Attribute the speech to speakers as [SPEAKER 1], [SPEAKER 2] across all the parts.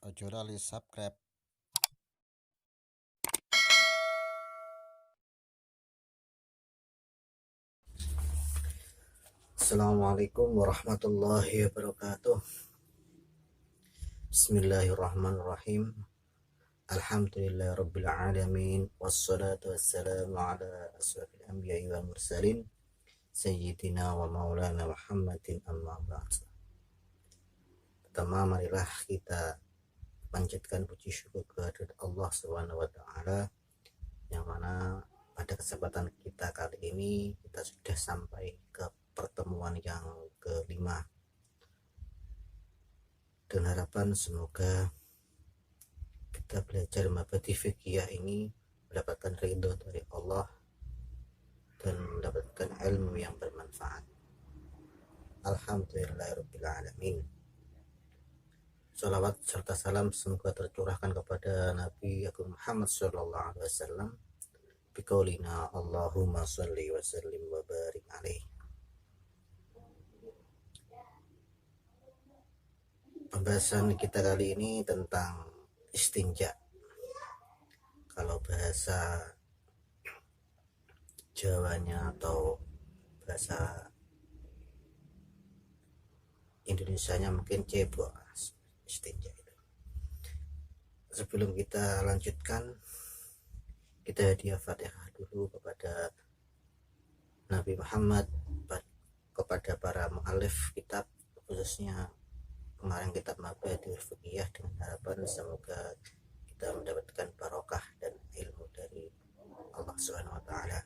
[SPEAKER 1] Ojo lali subscribe. Assalamualaikum warahmatullahi wabarakatuh. Bismillahirrahmanirrahim. Alhamdulillahirabbil alamin wassalatu wassalamu ala asyrafil anbiya'i wal mursalin sayyidina wa maulana Muhammadin amma ba'd. Pertama, marilah kita panjatkan puji syukur kehadirat Allah Subhanahu wa taala, yang mana pada kesempatan kita kali ini kita sudah sampai ke pertemuan yang kelima, dan harapan semoga kita belajar mabadi fikih ini mendapatkan ridho dari Allah dan mendapatkan ilmu yang bermanfaat. Alhamdulillahirabbil alamin. Salawat serta salam semoga tercurahkan kepada Nabi Agung Muhammad sallallahu alaihi wasallam biqaulina Allahumma shalli wa sallim wa barik alaihi. Pembahasan kita kali ini tentang istinja. Kalau bahasa Jawanya atau bahasa Indonesianya mungkin cebok, istinja itu. Sebelum kita lanjutkan, kita hadiah Fatihah dulu kepada Nabi Muhammad, kepada para mu'alif kitab, khususnya kemarin kitab Mabadi Fikih, dengan harapan semoga kita mendapatkan barokah dan ilmu dari Allah Subhanahu wa taala.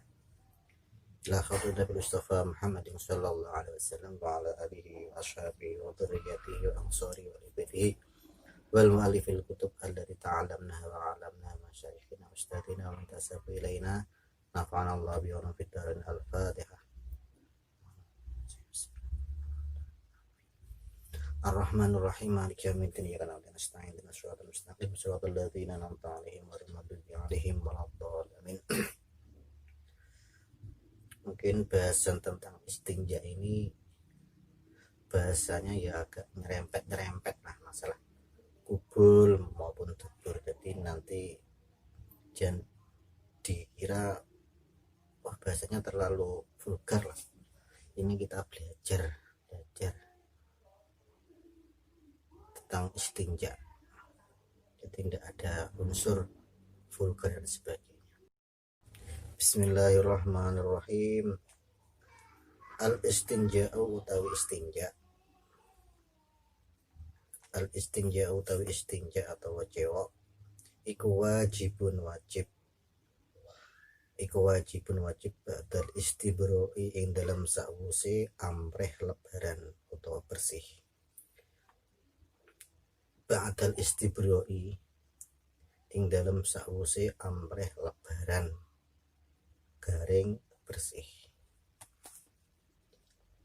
[SPEAKER 1] La khawdu Nabi Mustafa Muhammadin sallallahu alaihi wasallam wa ala alihi wa ashabihi wa dhurriyyatihi wa ansari wa ibadihi wal mu'allifil kutub allati ta'allamnaha wa 'allamna ma syayikhina wa ustadina wa intasabu ilaina nafa'ana Allah bi wa fid darin. Al-Fatihah. Ar-Rahmanir Rahim, Maliki yaumiddin, iyyaka na'budu wa nasta'in, ihdinas siratal mustaqim, siratal ladzina an'amta 'alaihim ghairil maghdubi 'alaihim waladdallin. Mungkin bahasan tentang istinja ini bahasanya ya agak nyerempet lah, masalah kubul maupun dubur. Jadi nanti jangan dikira wah bahasanya terlalu vulgar lah. Ini kita belajar tentang istinja, jadi tidak ada unsur vulgar dan sebagainya. Bismillahirrahmanirrahim. Al-istinja'u utawi istinja. Al-istinja'u utawi istinja atau cewek iku wajibun wajib ba'dal istibroi ing dalam sa'wuse amreh lebaran utawa bersih. Ba'dal istibroi ing dalam sa'wuse amreh lebaran garing bersih.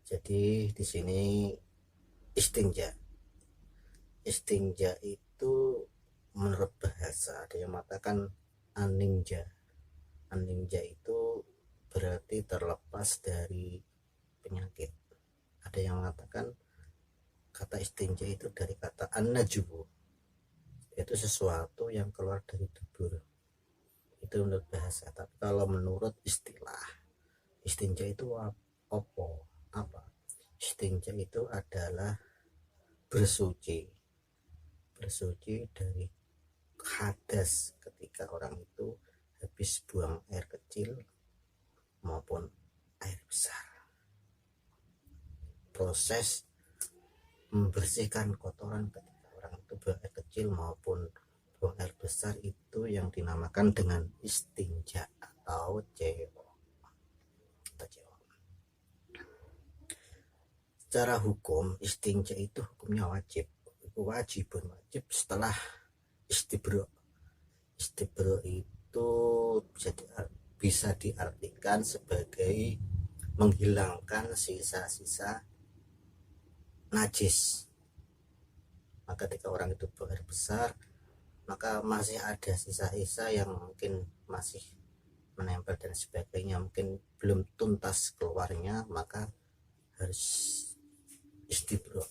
[SPEAKER 1] Jadi di sini istinja itu menurut bahasa ada yang mengatakan aninja itu berarti terlepas dari penyakit. Ada yang mengatakan kata istinja itu dari kata an-najbu, itu sesuatu yang keluar dari dubur. Itu menurut bahasa. Tapi kalau menurut istilah, istinja itu apa? Istinja itu adalah bersuci dari hadas ketika orang itu habis buang air kecil maupun air besar. Proses membersihkan kotoran ketika orang itu buang air kecil maupun buang air besar itu yang dinamakan dengan istinja atau cewek. Secara hukum istinja itu hukumnya wajib setelah istibro. Istibro itu bisa diartikan sebagai menghilangkan sisa-sisa najis. Maka ketika orang itu buang air besar, maka masih ada sisa-sisa yang mungkin masih menempel dan sebagainya, mungkin belum tuntas keluarnya, maka harus istibro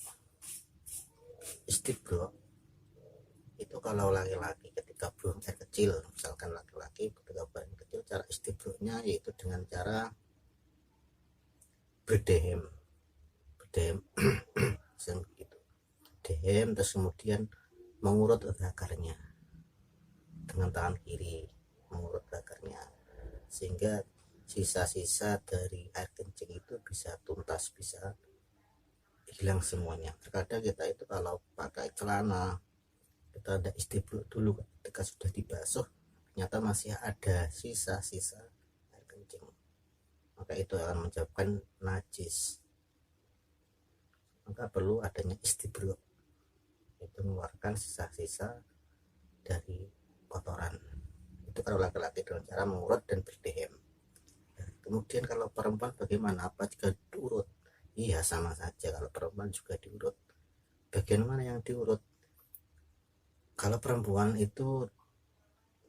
[SPEAKER 1] itu kalau laki-laki ketika buang air kecil, misalkan laki-laki ketika buang air kecil, cara istibroknya yaitu dengan cara berdehem gitu, dehem, terus kemudian mengurut zakarnya dengan tangan kiri, mengurut zakarnya sehingga sisa-sisa dari air kencing itu bisa tuntas, bisa hilang semuanya. Terkadang kita itu kalau pakai celana, kita ada istibrok dulu, ketika sudah dibasuh ternyata masih ada sisa-sisa air kencing, maka itu akan menyebabkan najis. Maka perlu adanya istibrok, itu mengeluarkan sisa-sisa dari kotoran. Itu kalau laki-laki dengan cara mengurut dan berdehem. Kemudian kalau perempuan bagaimana? Apa jika diurut? Iya, sama saja, kalau perempuan juga diurut. Bagian mana yang diurut? Kalau perempuan itu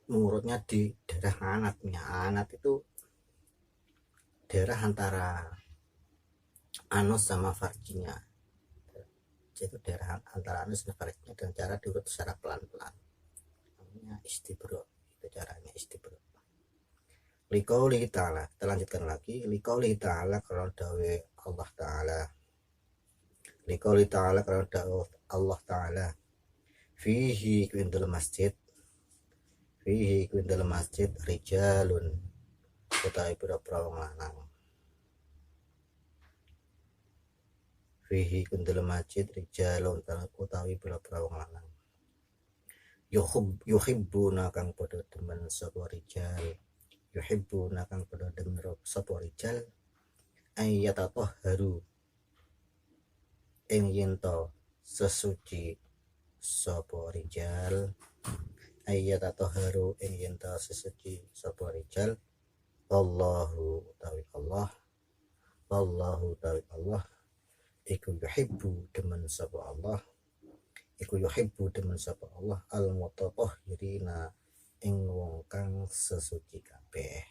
[SPEAKER 1] mengurutnya di daerah anatnya. Anat itu daerah antara anus sama vaginya, itu daerah antara anus dan vaginya, dengan cara diurut secara pelan-pelan, namanya istibrok. Itu caranya istibrok. Liqaulihi ta'ala, kita lanjutkan lagi. Liqaulihi ta'ala, kalau dawe Allah ta'ala, liqaulihi ta'ala, kalau dawe Allah ta'ala, fihi kuindul masjid, fihi kuindul masjid rijalun, utawi pira-pira wong lanang, fihi kuindul masjid rijalun, utawi pira-pira wong lanang, yuhibbuna kang padha demen sapa rijal, yuhibbuna kang padha demen sapa rijal, ayyatahharu ing yento sesuci sapa rijal, ayyatahharu ing yento sesuci sapa rijal, wallahu utawi Allah, wallahu utawi Allah iku yuhibbu demen sapa Allah, iku yuhibbu demen sapa Allah al mutatahhirina ing wong kang sesuci kabeh,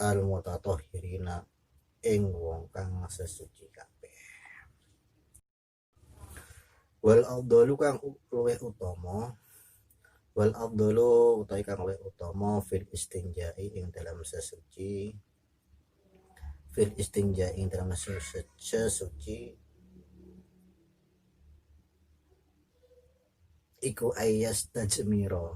[SPEAKER 1] al mutatahhirina ing wong kang sesuci kabeh. Wal afdalu kang luwih utama, wal afdalu utawi kang luwih utama fil istinjai ing dalam sesuci, fil istinjai ing dalam sesuci, iku ayas tajmiro,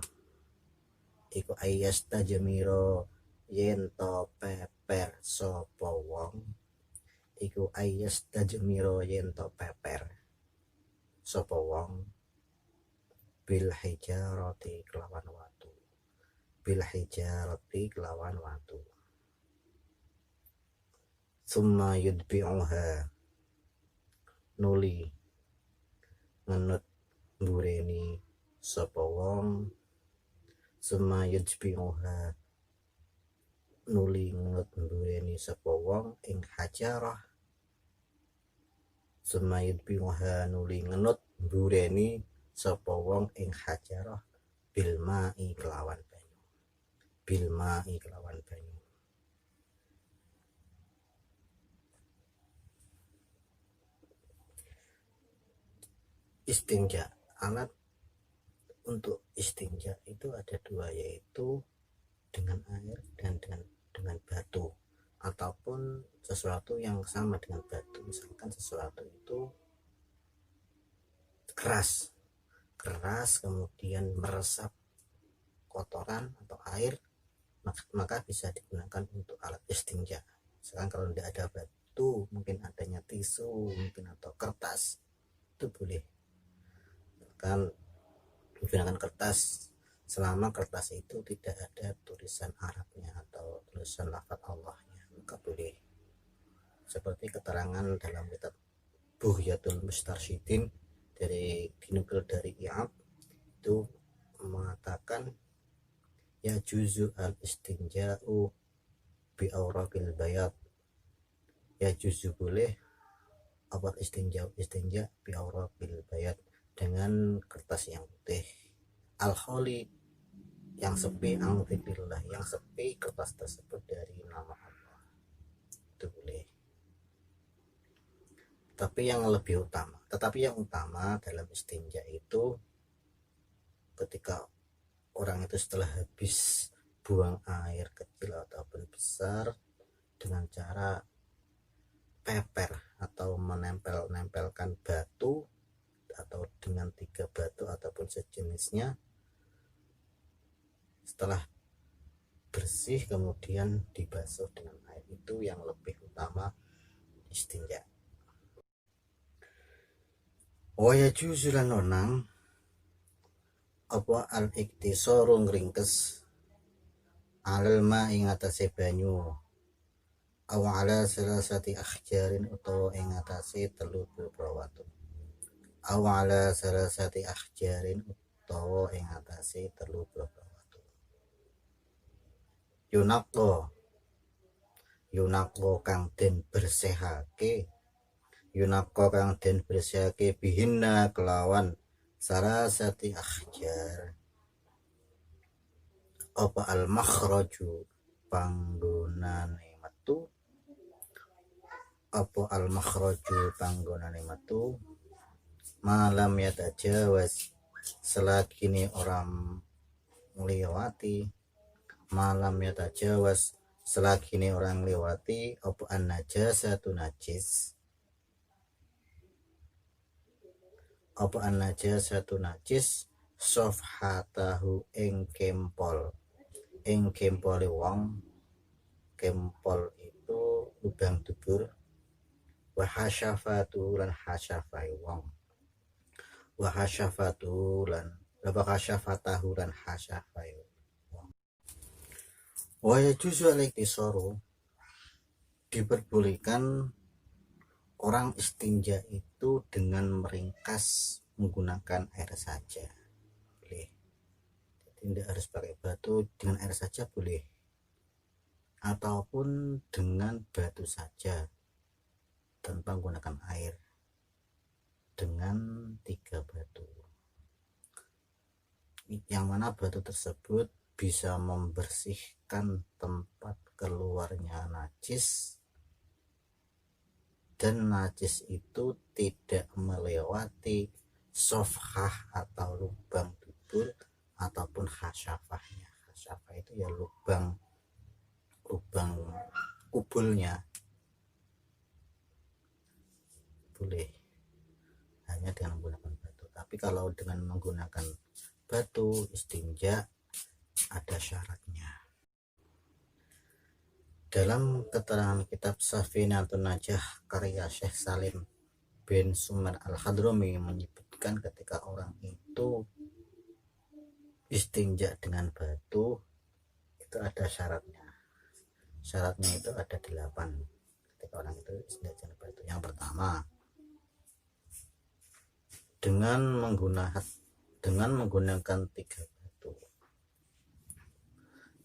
[SPEAKER 1] iku ayas tajmiro yen to peper sapa wong, iku ayas tajmiro yen to peper sapa wong, bil hijarati kelawan watu, bil hijarati kelawan watu, summa yudbi'uha nuli ngenut mbureni sapa wong, summa yudbi'uha nuli ngenut mbureni sapa wong ing hajarah, summa yudbi'uha nuli ngenut mbureni sapa wong ing hajarah, bil ma'i kelawan banyu, bil ma'i kelawan banyu. Istinja, alat untuk istinja itu ada dua, yaitu dengan air dan dengan batu, ataupun sesuatu yang sama dengan batu. Misalkan sesuatu itu keras kemudian meresap kotoran atau air, maka bisa digunakan untuk alat istinja. Misalkan kalau tidak ada batu, mungkin adanya tisu mungkin atau kertas, itu boleh kan menggunakan kertas, selama kertas itu tidak ada tulisan Arabnya atau tulisan lafaz Allahnya, maka boleh. Seperti keterangan dalam kitab Bughyatul Mustarsyidin dari dinukil dari I'ab, itu mengatakan ya juzu al istinja'u bi awraqil bayat, ya juzu boleh apa istinja bi awraqil bayat, dengan kertas yang putih, al-khali yang sepi, ang-dzikrillah yang sepi kertas tersebut dari nama Allah, itu boleh. Tapi yang lebih utama Tetapi yang utama dalam istinja itu ketika orang itu setelah habis buang air kecil ataupun besar dengan cara peper atau menempelkan batu atau dengan 3 batu ataupun sejenisnya, setelah bersih kemudian dibasuh dengan air, itu yang lebih utama istinja. Waya juzulan nonang apa al iktisaru ngringkes alal ma ing atase banyu aw ala salasati akhjarin utawa ing atase 3 watu aw ala salasati akhjarin utawa ing atase 3 watu. Yunaqo kang den bersihake bihinna kelawan salasati akhjar apa al makhraju panggonane metu malam yatajawaz selagine orang ngliwati apa an najasatu najis sofhatahu ing kempole wong. Kempol itu lubang dubur. Wa hasyafatu lan hasyafai wong. Wa hasyafatahu lan hasyafai wong. Wa yajuzu al-iktisaru, diperbolehkan orang istinja itu dengan meringkas menggunakan air saja. Boleh. Tidak harus pakai batu, dengan air saja boleh. Ataupun dengan batu saja tanpa menggunakan air, dengan 3 batu, yang mana batu tersebut bisa membersihkan tempat keluarnya najis dan najis itu tidak melewati sofhah atau lubang dubur ataupun hasyafahnya. Hasyafah itu ya lubang kubulnya. Boleh hanya dengan menggunakan batu. Tapi kalau dengan menggunakan batu istinja ada syaratnya. Dalam keterangan kitab Safinatun Najah karya Syekh Salim bin Sumar Al-Hadrami menyebutkan ketika orang itu istinja dengan batu itu ada syaratnya. Syaratnya itu ada 8 ketika orang itu istinja dengan batu. Yang pertama, dengan menggunakan 3 batu.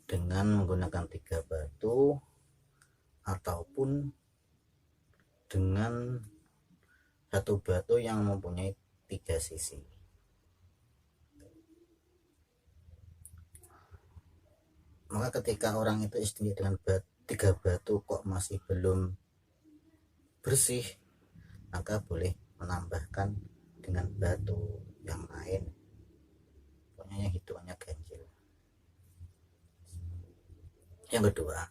[SPEAKER 1] Dengan menggunakan 3 batu ataupun dengan 1 batu yang mempunyai 3 sisi. Maka ketika orang itu istinja dengan 3 batu kok masih belum bersih, maka boleh menambahkan dengan batu yang lain, pokoknya hitungannya ganjil. Yang kedua,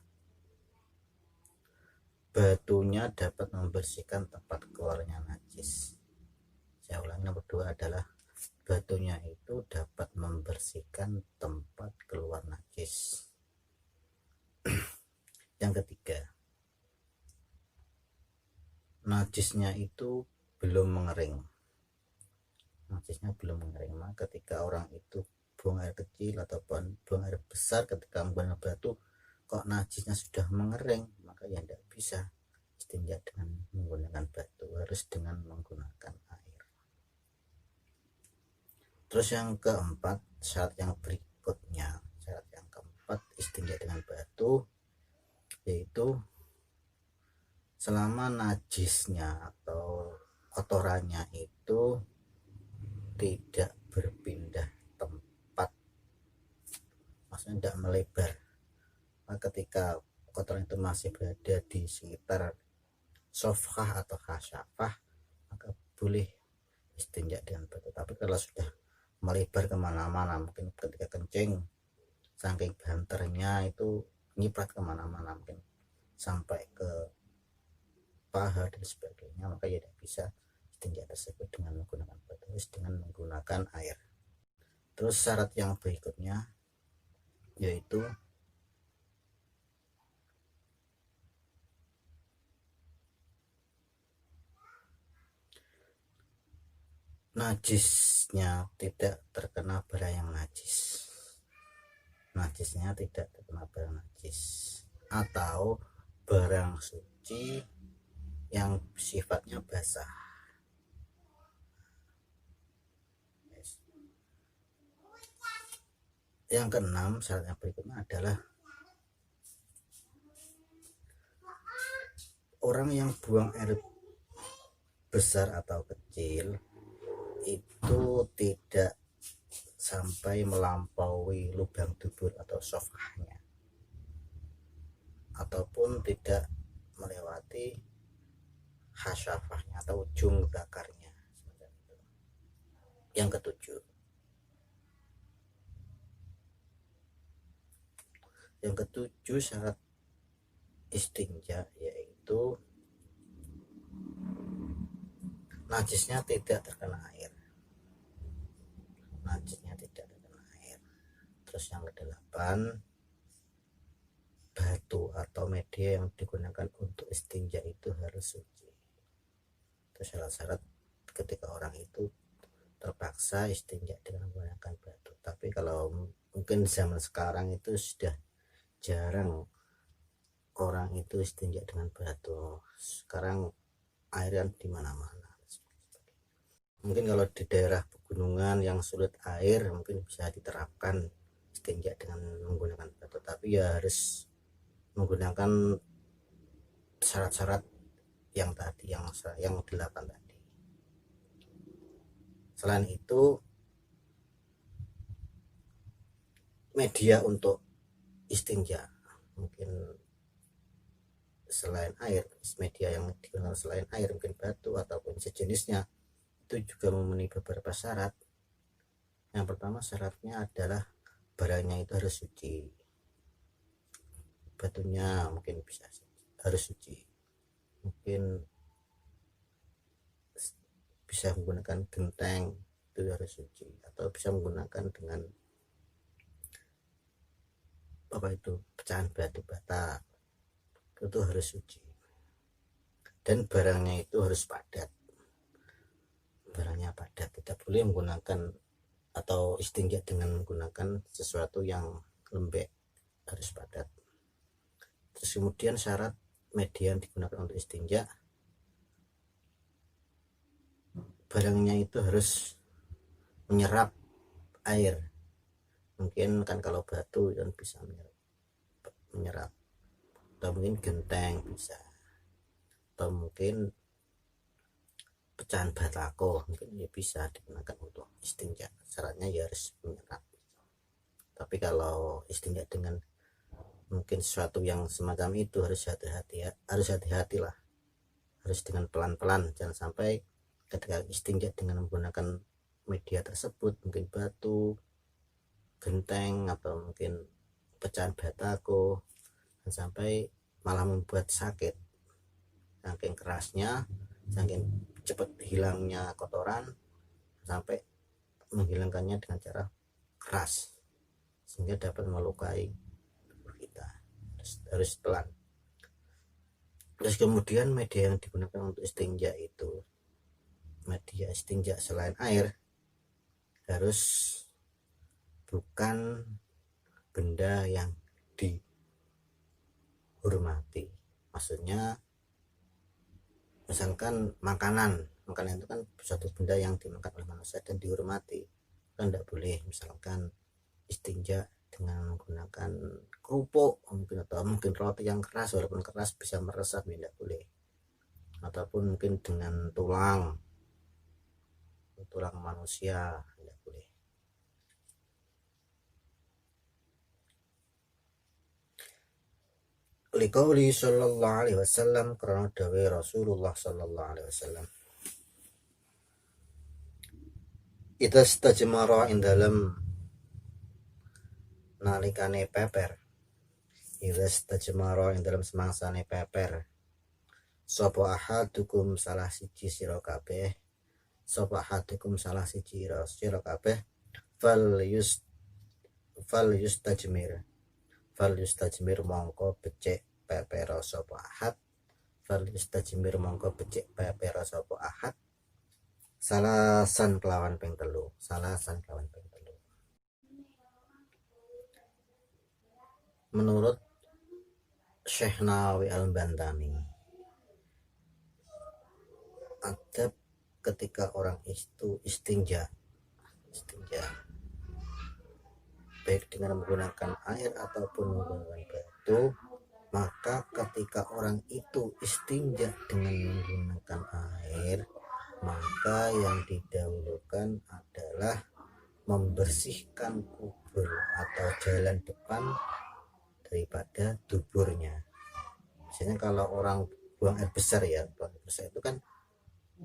[SPEAKER 1] batunya dapat membersihkan tempat keluarnya najis. Saya ulangi, yang kedua adalah batunya itu dapat membersihkan tempat keluar najis. Yang ketiga, najisnya itu belum mengering. Maka ketika orang itu buang air kecil ataupun buang air besar ketika menggunakan batu kok najisnya sudah mengering, maka ya tidak bisa istinja dengan menggunakan batu, harus dengan menggunakan air. Terus yang keempat, syarat yang keempat istinja dengan batu, yaitu selama najisnya atau kotorannya itu tidak berpindah tempat, maksudnya tidak melebar. Ketika kotoran itu masih berada di sekitar sofhah atau hasyafah, maka boleh istinja dengan batu. Tapi kalau sudah melebar kemana-mana, mungkin ketika kencing saking banternya itu nyiprat kemana-mana, mungkin sampai ke paha dan sebagainya, maka ya tidak bisa istinja tersebut dengan menggunakan batu, dengan menggunakan air. Terus syarat yang berikutnya yaitu najisnya tidak terkena barang yang najis. Najisnya tidak terkena barang najis atau barang suci yang sifatnya basah. Yang keenam, syarat yang berikutnya adalah orang yang buang air besar atau kecil itu tidak sampai melampaui lubang dubur atau sofahnya, ataupun tidak melewati hasyafahnya atau ujung bakarnya. Yang ketujuh, syarat istinja yaitu najisnya tidak terkena air. Terus yang kedelapan, batu atau media yang digunakan untuk istinja itu harus suci. Itu syarat-syarat ketika orang itu terpaksa istinja dengan menggunakan batu. Tapi kalau mungkin zaman sekarang itu sudah jarang orang itu istinja dengan batu. Sekarang air kan di mana-mana. Mungkin kalau di daerah pegunungan yang sulit air mungkin bisa diterapkan istinja dengan menggunakan batu, tapi ya harus menggunakan syarat-syarat yang tadi, yang 8 tadi. Selain itu, media untuk istinja mungkin selain air, media yang digunakan selain air mungkin batu ataupun sejenisnya, itu juga memenuhi beberapa syarat. Yang pertama, syaratnya adalah barangnya itu harus suci. Batunya mungkin harus suci, mungkin bisa menggunakan genteng, itu harus suci, atau bisa menggunakan dengan pecahan batu bata, itu harus suci. Dan barangnya itu harus padat, tidak boleh menggunakan atau istinja dengan menggunakan sesuatu yang lembek, harus padat. Terus kemudian syarat media yang digunakan untuk istinja, barangnya itu harus menyerap air. Mungkin kan kalau batu kan bisa menyerap, atau mungkin genteng bisa, atau mungkin pecahan batako mungkin ya bisa digunakan untuk istinja. Syaratnya ya harus menyerap. Tapi kalau istinja dengan mungkin sesuatu yang semacam itu harus hati-hati lah, harus dengan pelan-pelan, jangan sampai ketika istinja dengan menggunakan media tersebut, mungkin batu, genteng, atau mungkin pecahan batako, dan sampai malah membuat sakit saking kerasnya, saking cepat hilangnya kotoran, sampai menghilangkannya dengan cara keras sehingga dapat melukai tubuh kita. Harus pelan. Terus kemudian media yang digunakan untuk istinja itu, media istinja selain air, harus bukan benda yang dihormati. Maksudnya misalkan makanan itu kan suatu benda yang dimakan oleh manusia dan dihormati, kan tidak boleh misalkan istinja dengan menggunakan kerupuk mungkin, atau mungkin roti yang keras, walaupun keras bisa meresap, tidak boleh. Ataupun mungkin dengan tulang manusia, tidak boleh. Liqauli sallallahu alaihi wasallam, karena dawai Rasulullah sallallahu alaihi wasallam, Idza stajmara ing dalem nalikane peper. Idza stajmara ing dalem semangsane peper. Sapa ahadukum salah siji sira kabeh. Sapa ahadukum salah siji sira kabeh. Fal yustajmir mongko becik pepera sapa ahad. Fal yustajmir mongko becik pepera sapa ahad. Salasan kelawan ping telu. Menurut Syekh Nawawi Al-Bantani, adab ketika orang itu istinja baik dengan menggunakan air ataupun menggunakan batu, maka ketika orang itu istinja dengan menggunakan air, maka yang didahulukan adalah membersihkan kubur atau jalan depan daripada duburnya. Misalnya kalau orang buang air besar ya, buang air besar itu kan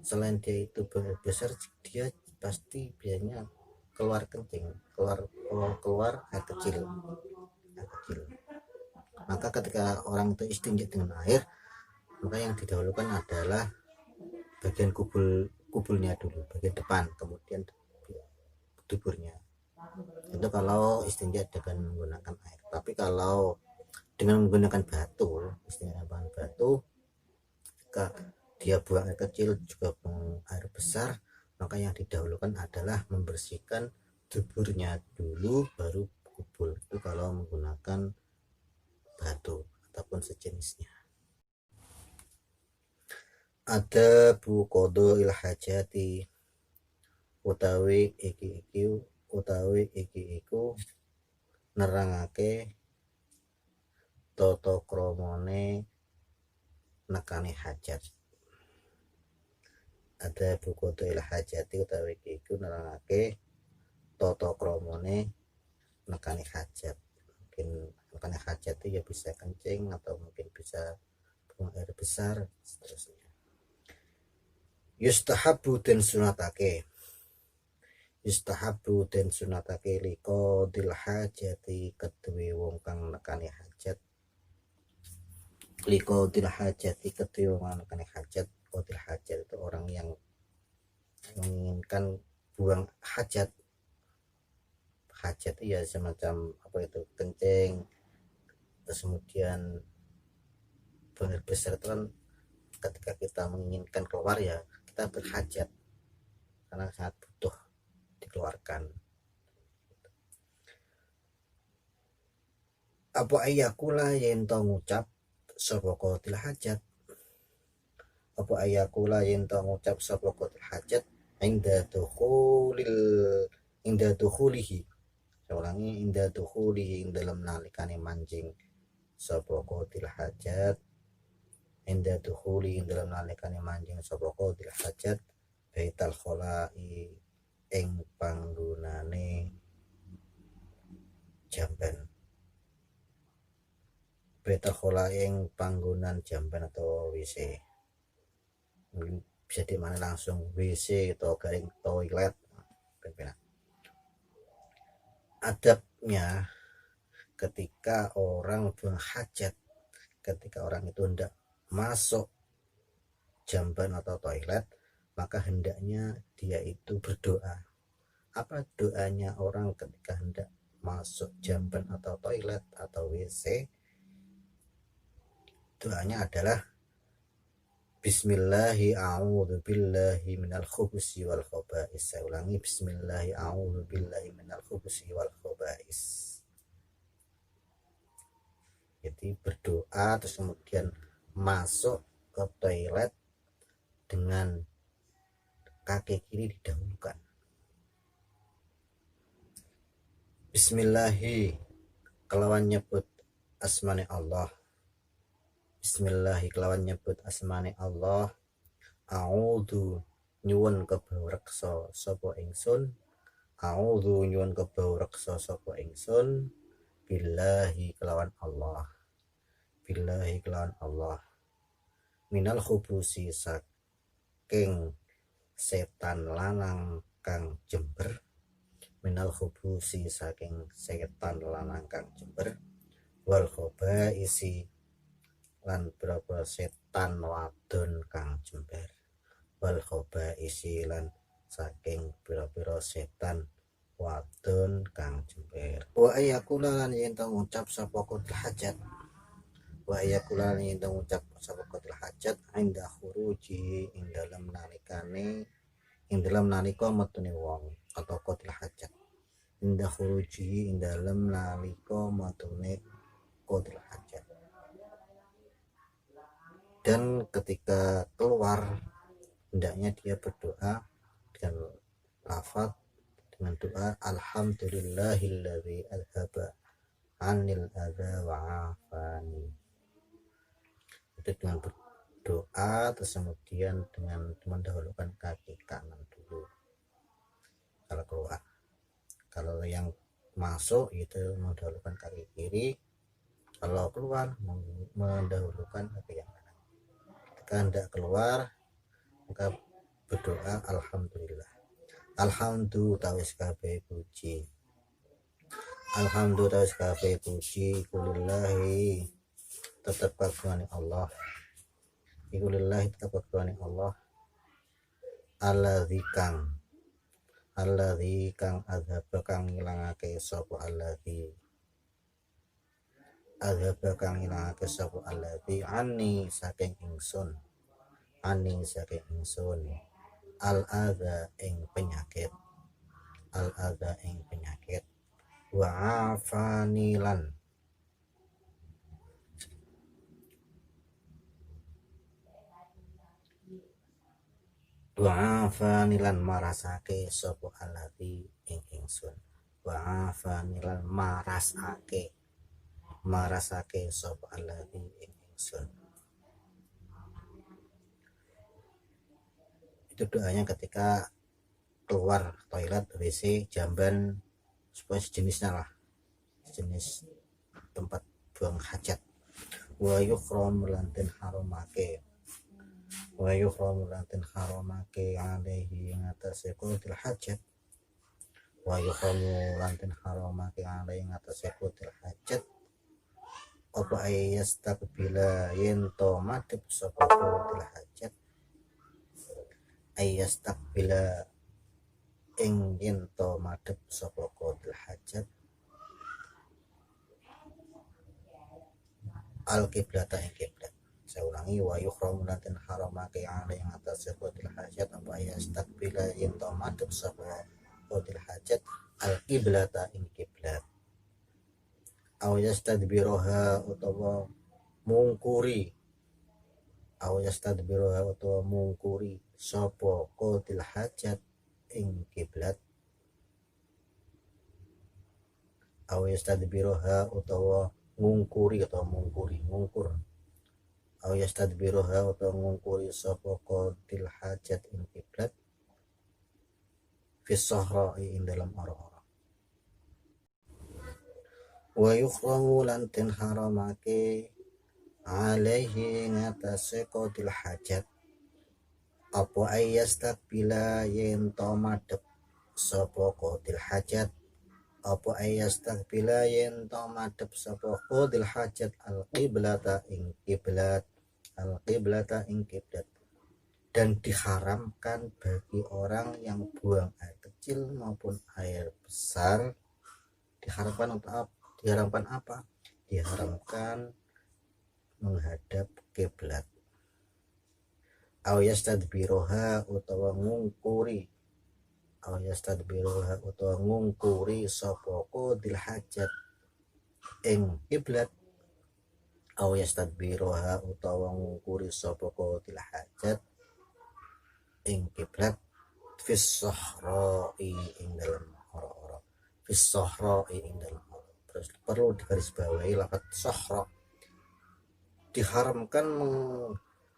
[SPEAKER 1] selain dia itu buang air besar, dia pasti biasanya keluar kencing, keluar air kecil. Maka ketika orang itu istinja dengan air, maka yang didahulukan adalah bagian kubulnya dulu, bagian depan, kemudian duburnya. Itu kalau istinja dengan menggunakan air. Tapi kalau dengan menggunakan batu, istinja dengan batu, jika dia buang air kecil juga buang air besar, maka yang didahulukan adalah membersihkan duburnya dulu baru kubul. Itu kalau menggunakan batu ataupun sejenisnya. Ada bukodo ilhajati utawi iki iku nerangake tata kramane nekane hajat. Ada bukodo ilhajati utawi iki iku nerangake tata kramane nekane hajat. Mungkin nekane hajat itu ya bisa kencing atau mungkin bisa buang air besar seterusnya. Yustahabu den sunatake liko dil hajati kedue wong kang nekani hajat. Liko dil hajati kedue wong kang nekani hajat. Dil hajat itu orang yang menginginkan buang hajat. Hajat itu ya semacam apa itu, kencing, terus kemudian buang air besar itu kan ketika kita menginginkan keluar ya kita berhajat karena sangat butuh dikeluarkan. Apa ayakula yen to ngucap sapa qatil hajat. Apa ayakula yen to ngucap sapa qatil hajat inda dukhulihi. Saya ulangi, inda dukhulihi dalam nalikane mancing sapa qatil hajat. Inda dukhuli dalam nalikane manjing sapa qatil hajat baital kholai ing panggonane jamban. Baital kholai ing panggonan jamban atau WC. Mungkin bisa dimana langsung WC atau garing toilet. Adabnya ketika orang buang hajat, ketika orang itu hendak masuk jamban atau toilet, maka hendaknya dia itu berdoa. Apa doanya orang ketika hendak masuk jamban atau toilet atau WC? Doanya adalah Bismillahi a'udzu billahi minal khubusi wal khaba'is. Saya ulangi, Bismillahi a'udzu billahi minal khubusi wal khaba'is. Jadi berdoa terus kemudian masuk ke toilet dengan kaki kiri didahulukan. Bismillahi kelawan nyebut asmane Allah. Bismillahi kelawan nyebut asmane Allah. A'udzu nyuwun kebawreksa sapa ingsun. A'udzu nyuwun kebawreksa sapa ingsun. Billahi kelawan Allah. Billahi kelawan Allah. Minal khubusi saking setan lanang kang jember, minal khubusi saking setan lanang kang jember, wal khabaisi lan pira-pira setan wadon kang jember, wal khabaisi lan saking pira-pira setan wadon kang jember. Wa ayakula lan yen to ngucap sapa qadil hajat, wa ayakula lan yen to ngucap sapa qadil hajat inda khuruji ing dalem nalikane ing dalam nalika metune wong atau qadil hajat, inda khuruji ing dalam nalika metune qadil hajat, dan ketika keluar hendaknya dia berdoa dengan lafaz dengan doa alhamdulillahilladzi adhaba anil adza wa afani. Itu dengan berdoa, terus kemudian dengan mendahulukan kaki kanan dulu kalau keluar. Kalau yang masuk itu mendahulukan kaki kiri, kalau keluar mendahulukan kaki yang kanan. Ketika hendak keluar maka berdoa alhamdulillah. Alhamdulillah tawis kabeh puji. Alhamdulillah tawis kabeh puji kulillahi tetap kagungane Allah. Iku lillahi tetap kagungane Allah. Alladzi kang adzaba kang ngilangake sapa alladzi adzaba kang ngilangake sapa alladzi ani saking ingsun al adza ing penyakit wa afanilan marasake sapa alladzi ing ingsun, wa afanilan marasake sapa alladzi ing ingsun. Itu doanya ketika keluar toilet, WC, jamban, supaya sejenisnya lah, sejenis tempat buang hajat. Wa yukhram lantin haramake alaihi ngatasi qadil hajat, wa yukhram lantin haramake alaihi ngatasi qadil hajat apa ayastakbila yen to madhep sapa qadil hajat, ayastakbila ing yen to madhep sapa qadil hajat al kiblata ing kiblat. Saya ulangi, wa yukhramu lantin haramake alaihi ngatasi qadil hajat apa ayastakbila yen to madhep sapa qadil hajat al kiblata ing kiblat, aw yastadbiroha utawa mungkuri sapa qadil hajat ing kiblat, aw yastadbiroha utawa ngungkur aw yastadbiroha utawa ngungkuri sapa qadil hajat ing kiblat fis sahra'i ing dalam ora-ora. Wa yukhramu lantin haramake alaihi ngatasi qadil hajat apa ayastakbila yen to madhep sapa qadil hajat al qiblata ing kiblat, dan diharamkan bagi orang yang buang air kecil maupun air besar. Diharamkan apa? Diharamkan menghadap kiblat. Aw yastadbiroha utawa ngungkuri sapa qadil hajat ing kiblat, aw yastadbiroha utawa ngungkuri sapa qadil hajat ing kiblat fis sahra'i ing dalam ora-ora. Terus perlu digarisbawahi lafaz sahra. Diharamkan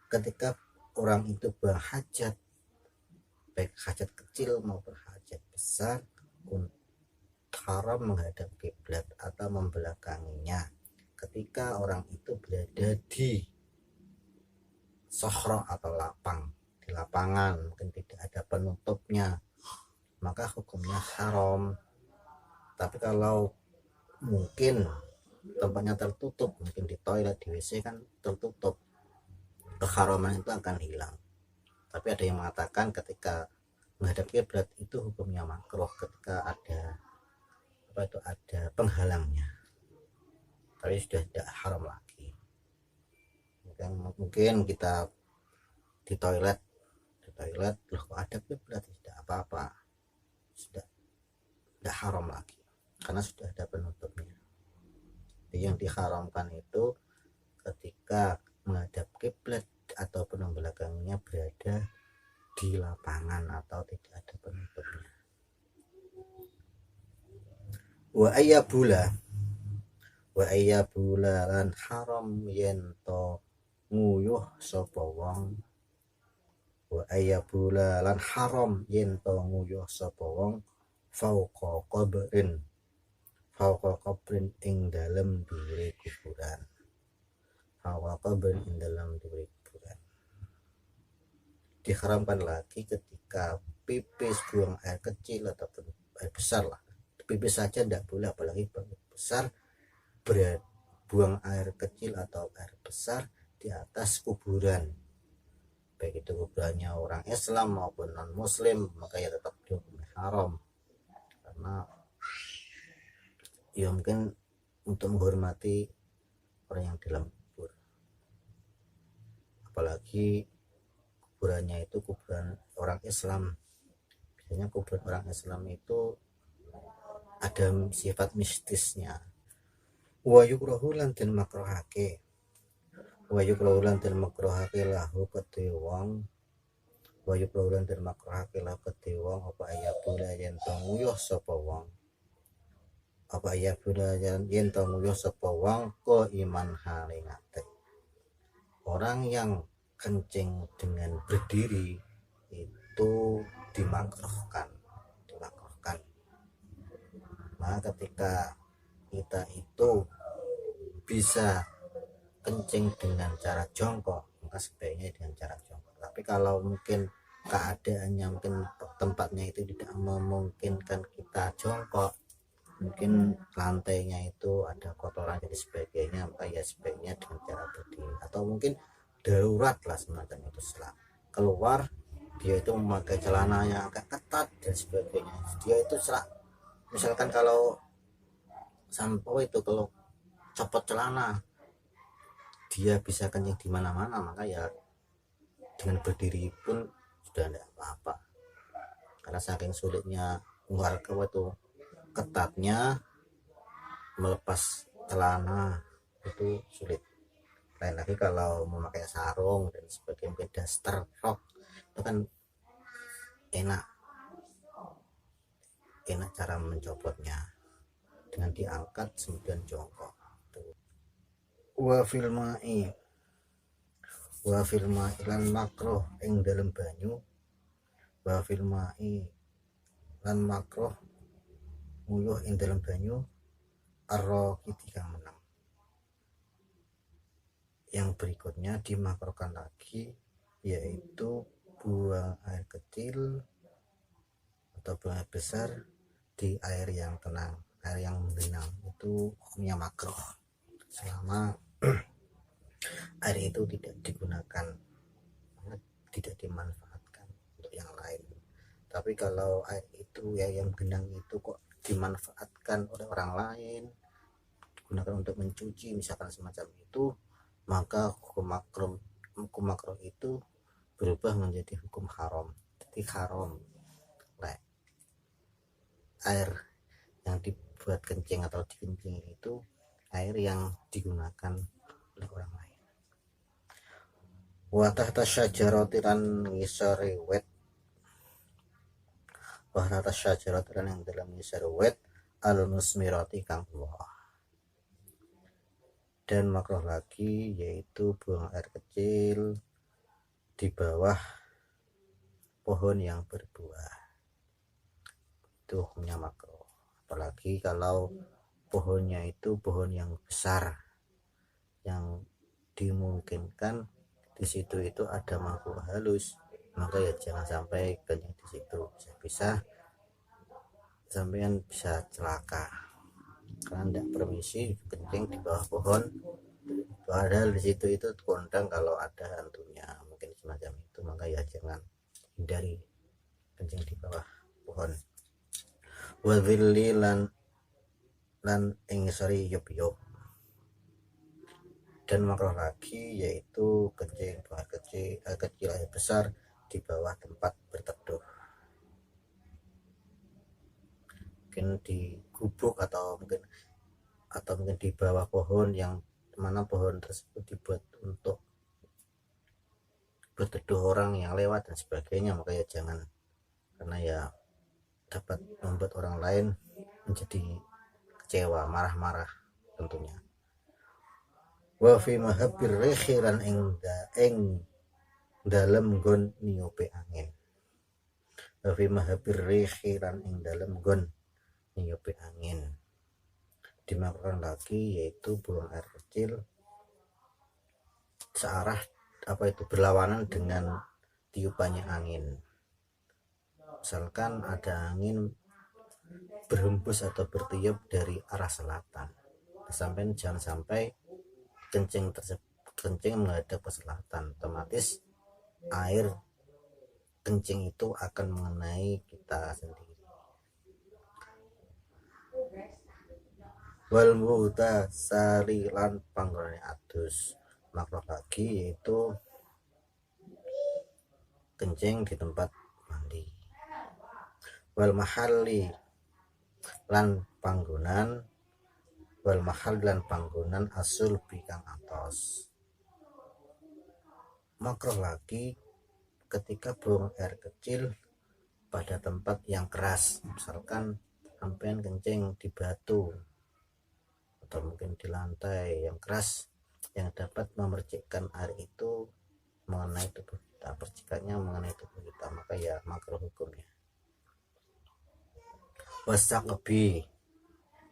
[SPEAKER 1] ketika orang itu buang hajat, baik hajat kecil maupun hajat besar, haram menghadap kiblat atau membelakanginya ketika orang itu berada di sahra atau lapang, di lapangan, mungkin tidak ada penutupnya, maka hukumnya haram. Tapi kalau mungkin tempatnya tertutup, mungkin di toilet, di WC kan tertutup, keharaman itu akan hilang. Tapi ada yang mengatakan ketika menghadap kiblat itu hukumnya makruh ketika ada ada penghalangnya, tapi sudah tidak haram lagi. Mungkin kita di toilet loh kok ada kiblat, tidak apa-apa, sudah tidak haram lagi karena sudah ada penutupnya. Jadi yang diharamkan itu ketika menghadap kiblat atau penunggu belakangnya berada di lapangan atau tidak ada penutupnya. Wa ayyabula lan haram yen to nguyuh sapa wong. Wa ayyabula lan haram yen to nguyuh sapa wong fauqa qabrin ing dalem dhuwure kuburan. Fauqa qabrin ing dalem dhuwure kuburan. Diharamkan lagi ketika pipis, buang air kecil ataupun air besar lah. Pipis saja tidak boleh, apalagi besar, buang air kecil atau air besar di atas kuburan, baik itu kuburannya orang Islam maupun non Muslim, maka ya tetap dihukum haram karena ya mungkin untuk menghormati orang yang dalam kubur, apalagi kuburannya itu kuburan orang Islam. Biasanya kuburan orang Islam itu ada sifat mistisnya. Wa yukrahu lan den makruhake lahu kedhe wong apa ayabula yen to nguyuh sapa wong ko iman hale ngate. Orang yang kencing dengan berdiri itu dimakruhkan. Nah, ketika kita itu bisa kencing dengan cara jongkok, maka sebaiknya dengan cara jongkok. Tapi kalau mungkin keadaannya, mungkin tempatnya itu tidak memungkinkan kita jongkok, mungkin lantainya itu ada kotoran dan sebagainya, maka ya sebaiknya dengan cara berdiri. Atau mungkin darurat lah semacam itu, setelah keluar dia itu memakai celana yang agak ketat dan sebagainya, dia itu misalkan kalau sampo itu kalau copot celana dia bisa kencing di mana-mana, maka ya dengan berdiri pun sudah tidak apa-apa, karena saking sulitnya warga itu ketatnya melepas celana itu sulit. Lain lagi kalau memakai sarung dan sebagainya, mungkin daster rok itu kan enak cara mencopotnya dengan diangkat kemudian jongkok. Wa filma lan makruh ing dalam banyu. Wa filma lan makruh nguyuh ing dalam banyu arraqiti kang menang. Yang berikutnya dimakruhkan lagi yaitu buang air kecil atau buang air besar di air yang tenang, air yang menggenang, itu hukumnya makruh selama air itu tidak digunakan, tidak dimanfaatkan untuk yang lain. Tapi kalau air itu ya yang genang itu kok dimanfaatkan oleh orang lain, digunakan untuk mencuci misalkan semacam itu, maka hukum makruh itu berubah menjadi hukum haram. Jadi haram air yang dibuat kencing atau dikencing itu air yang digunakan oleh orang lain. Wa tahta syajaratin ngisari wet, yang dalam ngisari wet al-musmirati kang buah. Dan makruh lagi yaitu buang air kecil di bawah pohon yang berbuah, itu hukumnya makruh. Apalagi kalau pohonnya itu pohon yang besar yang dimungkinkan di situ itu ada makhluk halus, maka ya jangan sampai kencing di situ. Bisa sampean bisa celaka karena tidak permisi kencing di bawah pohon, padahal di situ itu kondang kalau ada hantunya mungkin semacam itu, maka ya jangan hindari kencing di bawah pohon. Wadhilli lan ing sori yop dan makruh lagi yaitu kencing buang kecil air besar di bawah tempat berteduh, mungkin di gubuk atau mungkin di bawah pohon yang mana pohon tersebut dibuat untuk berteduh orang yang lewat dan sebagainya, maka ya jangan, karena ya dapat membuat orang lain menjadi kecewa, marah-marah tentunya. Wa fi mahabbir rikhiran ing dalem gon niupe angin. Wa fi mahabbir rikhiran ing dalem gon niupe angin. Dimakruhkan lagi yaitu buang air kecil searah berlawanan dengan tiupannya angin. Misalkan ada angin berhembus atau bertiup dari arah selatan, jangan sampai kencing menghadap ke selatan, otomatis air kencing itu akan mengenai kita sendiri. Wal muhtasari lan panggonane adus, makruh lagi yaitu kencing di tempat mandi. Wal mahalli lan panggonan asul bikang atos, makruh lagi ketika buang air kecil pada tempat yang keras, misalkan sampean kencing di batu atau mungkin di lantai yang keras yang dapat memercikkan air itu mengenai tubuh kita, percikannya mengenai tubuh kita, maka ya makruh hukumnya. Wasaqbi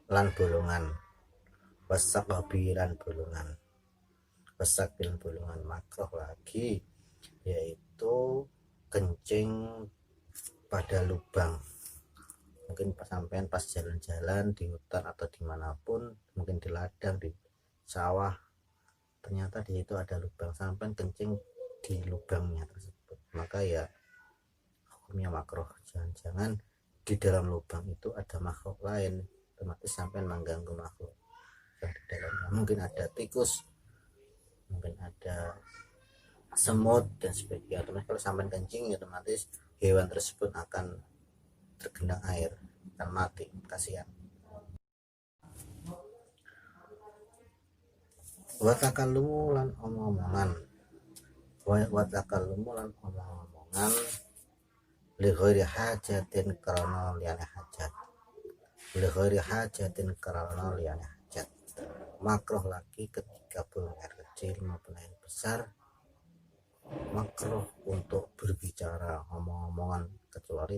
[SPEAKER 1] lan bolongan, makruh lagi yaitu kencing pada lubang, mungkin sampean pas jalan-jalan di hutan atau dimanapun, mungkin di ladang, di sawah, ternyata di situ ada lubang, sampean kencing di lubangnya tersebut, maka ya hukumnya makruh. Jangan-jangan di dalam lubang itu ada makhluk lain, otomatis sampean mengganggu makhluk yang di dalamnya, mungkin ada tikus, mungkin ada semut dan sebagainya. Otomatis kalau sampean kencing otomatis hewan tersebut akan tergenang air dan mati, kasihan. Watakalumu lan omong-omongan li ghairi hajatin karena liyane hajat, makruh lagi ketika buang air kecil maupun air besar, makruh untuk berbicara omong-omongan kecuali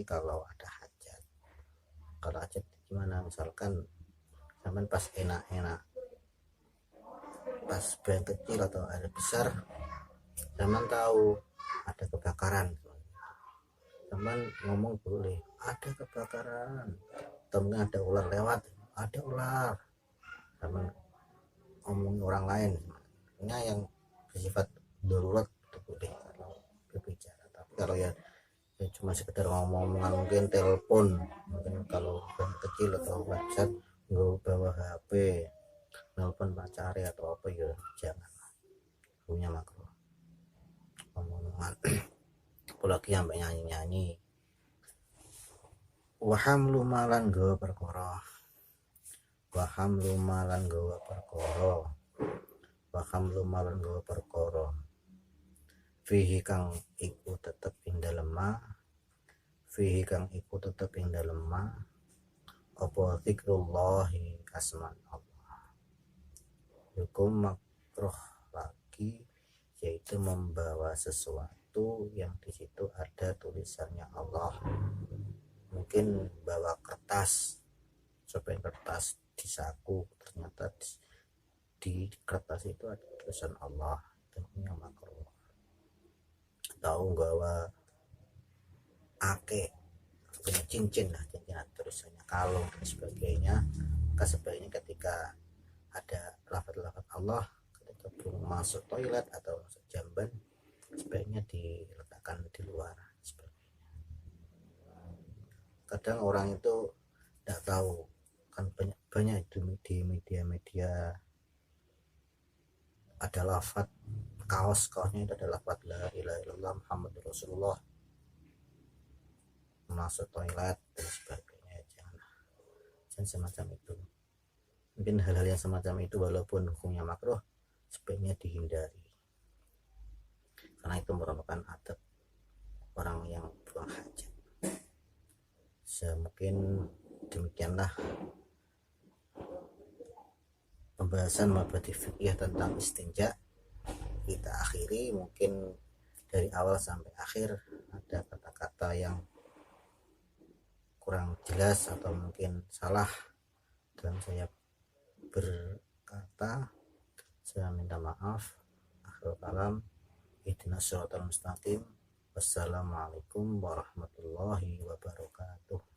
[SPEAKER 1] kalau ada hajat. Kalau hajat gimana, misalkan sampean pas enak-enak pas buang kecil atau air besar, sampean tahu ada kebakaran, teman ngomong boleh ada kebakaran, temen ada ular lewat, ada ular, teman ngomong orang lain yang bersifat darurat itu boleh kalau berbicara. Tapi kalau ya cuma sekedar ngomong-ngomongan, mungkin telepon, mungkin kalau kecil atau WhatsApp nggak bawa HP nelpon pacari atau apa, ya jangan, punya makruh ngomong-ngomongan apalagi sampai nyanyi-nyanyi. Wahamlu malan gawa perkara fihi kang iku tetep ing dalem apa zikrullahi asman Allah. Hukum makruh lagi yaitu membawa sesuatu yang di situ ada tulisannya Allah, mungkin bawa kertas, cerpen kertas di saku, ternyata di kertas itu ada tulisan Allah, tentunya makruh. Atau bawa ake punya cincin lah, cincin tulisannya kalung dan sebagainya, maka sebaiknya ketika ada lafaz-lafaz Allah ketika masuk toilet atau masuk jamban sebaiknya diletakkan di luar. Kadang orang itu tidak tahu, kan banyak di media-media ada lafaz kaosnya itu ada lafaz la ilaha illallah Muhammadur Rasulullah masuk toilet dan sebagainya. Jangan semacam itu. Mungkin hal-hal yang semacam itu walaupun hukumnya makruh sebaiknya dihindari karena itu merupakan adab orang yang buang hajat. Mungkin demikianlah pembahasan mabadi fikih tentang istinja kita akhiri. Mungkin dari awal sampai akhir ada kata-kata yang kurang jelas atau mungkin salah dalam saya berkata, saya minta maaf. Akhirul kalam, ihdinas shiratal mustaqim. Wassalamualaikum warahmatullahi wabarakatuh.